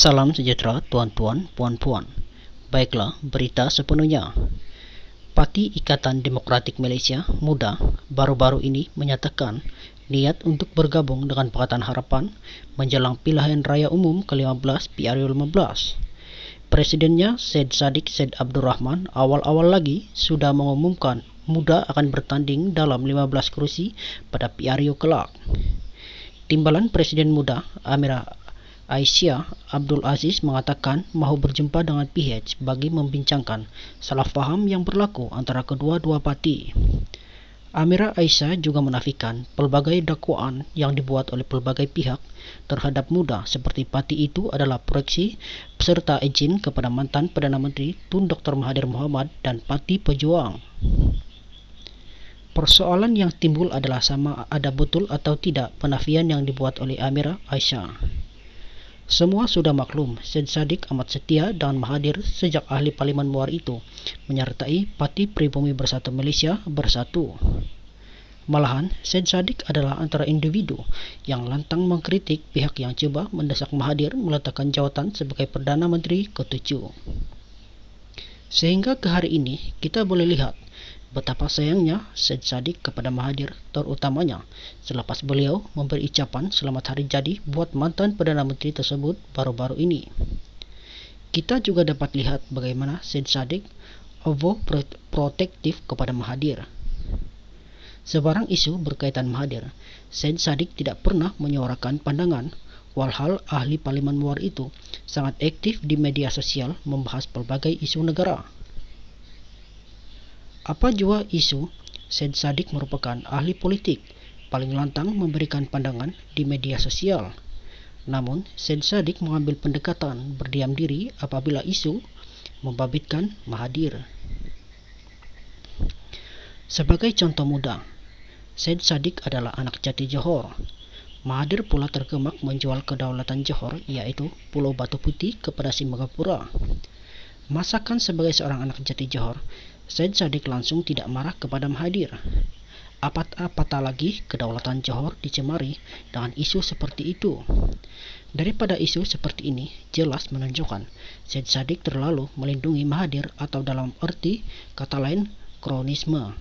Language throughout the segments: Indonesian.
Salam sejahtera tuan-tuan, puan-puan. Baiklah, berita sepenuhnya. Parti Ikatan Demokratik Malaysia Muda baru-baru ini menyatakan niat untuk bergabung dengan Pakatan Harapan menjelang pilihan raya umum ke-15 PRU15. Presidennya Syed Saddiq Syed Abdul Rahman awal-awal lagi sudah mengumumkan Muda akan bertanding dalam 15 kursi pada PRU kelak. Timbalan Presiden Muda Amira Aisyah Abdul Aziz mengatakan mahu berjumpa dengan PH bagi membincangkan salah faham yang berlaku antara kedua-dua parti. Amira Aisyah juga menafikan pelbagai dakwaan yang dibuat oleh pelbagai pihak terhadap Muda seperti parti itu adalah proyeksi serta izin kepada mantan Perdana Menteri Tun Dr. Mahathir Mohamad dan Parti Pejuang. Persoalan yang timbul adalah sama ada betul atau tidak penafian yang dibuat oleh Amira Aisyah. Semua sudah maklum, Syed Saddiq amat setia dengan Mahathir sejak ahli Parlimen Muar itu menyertai Parti Pribumi Bersatu Malaysia bersatu. Malahan, Syed Saddiq adalah antara individu yang lantang mengkritik pihak yang cuba mendesak Mahathir meletakkan jawatan sebagai Perdana Menteri ke-7. Sehingga ke hari ini, kita boleh lihat betapa sayangnya Syed Saddiq kepada Mahathir, terutamanya selepas beliau memberi ucapan selamat hari jadi buat mantan Perdana Menteri tersebut baru-baru ini. Kita juga dapat lihat bagaimana Syed Saddiq overprotektif kepada Mahathir. Sebarang isu berkaitan Mahathir, Syed Saddiq tidak pernah menyuarakan pandangan, walhal ahli Parlimen Muar itu sangat aktif di media sosial membahas pelbagai isu negara. Apa jua isu, Syed Saddiq merupakan ahli politik paling lantang memberikan pandangan di media sosial. Namun, Syed Saddiq mengambil pendekatan berdiam diri apabila isu membabitkan Mahathir. Sebagai contoh mudah, Syed Saddiq adalah anak jati Johor. Mahathir pula tergemak menjual kedaulatan Johor, iaitu Pulau Batu Putih, kepada Singapura. Masakan sebagai seorang anak jati Johor, Syed Saddiq langsung tidak marah kepada Mahathir. Apatah lagi kedaulatan Johor dicemari dengan isu seperti itu. Daripada isu seperti ini jelas menunjukkan Syed Saddiq terlalu melindungi Mahathir atau dalam arti kata lain kronisme.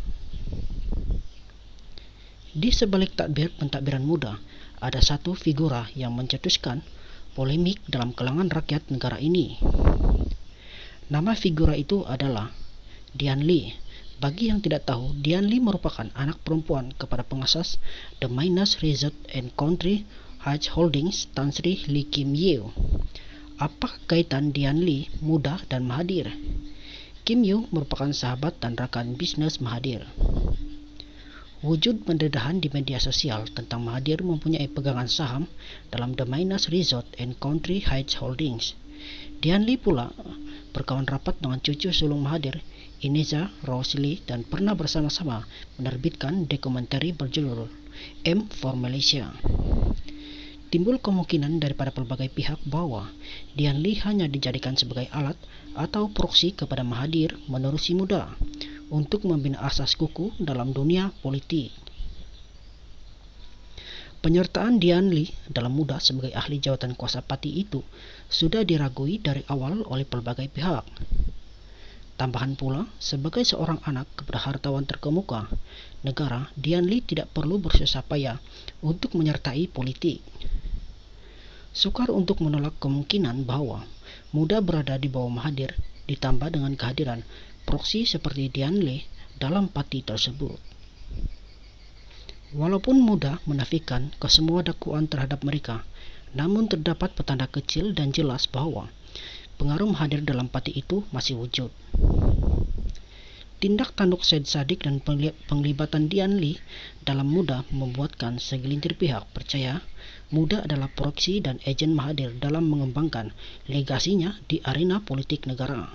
Di sebalik pentadbiran Muda ada satu figura yang mencetuskan polemik dalam kalangan rakyat negara ini. Nama figura itu adalah Dian Lee. Bagi yang tidak tahu, Dian Lee merupakan anak perempuan kepada pengasas The Minas Resort and Country Heights Holdings, Tan Sri Lee Kim Yew. Apa kaitan Dian Lee, Muda dan Mahathir? Kim Yew merupakan sahabat dan rakan bisnes Mahathir. Wujud pendedahan di media sosial tentang Mahathir mempunyai pegangan saham dalam The Minas Resort and Country Heights Holdings. Dian Lee pula berkawan rapat dengan cucu sulung Mahathir, Ineza Rosli, dan pernah bersama-sama menerbitkan dokumentari berjudul M for Malaysia. Timbul kemungkinan daripada pelbagai pihak bahwa Dian Lee hanya dijadikan sebagai alat atau proksi kepada Mahathir menerusi Muda untuk membina asas kukuh dalam dunia politik. Penyertaan Dian Lee dalam Muda sebagai ahli jawatan kuasa parti itu sudah diragui dari awal oleh pelbagai pihak. Tambahan pula, sebagai seorang anak kepada hartawan terkemuka negara, Dian Lee tidak perlu bersusah payah untuk menyertai politik. Sukar untuk menolak kemungkinan bahwa Muda berada di bawah Mahathir ditambah dengan kehadiran proksi seperti Dian Lee dalam parti tersebut. Walaupun Muda menafikan kesemua dakwaan terhadap mereka, namun terdapat petanda kecil dan jelas bahwa pengaruh Mahathir dalam parti itu masih wujud. Tindak tanduk Syed Saddiq dan penglibatan Dian Lee dalam Muda membuatkan segelintir pihak percaya Muda adalah proksi dan ejen Mahathir dalam mengembangkan legasinya di arena politik negara.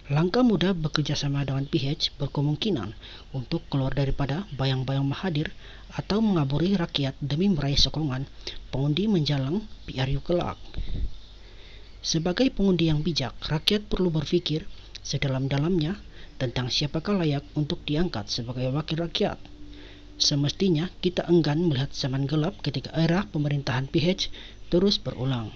Langkah Muda bekerjasama dengan PH berkemungkinan untuk keluar daripada bayang-bayang Mahathir atau mengaburi rakyat demi meraih sokongan pengundi menjelang PRU kelak. Sebagai pengundi yang bijak, rakyat perlu berfikir sedalam-dalamnya tentang siapakah layak untuk diangkat sebagai wakil rakyat. Semestinya kita enggan melihat zaman gelap ketika era pemerintahan PH terus berulang.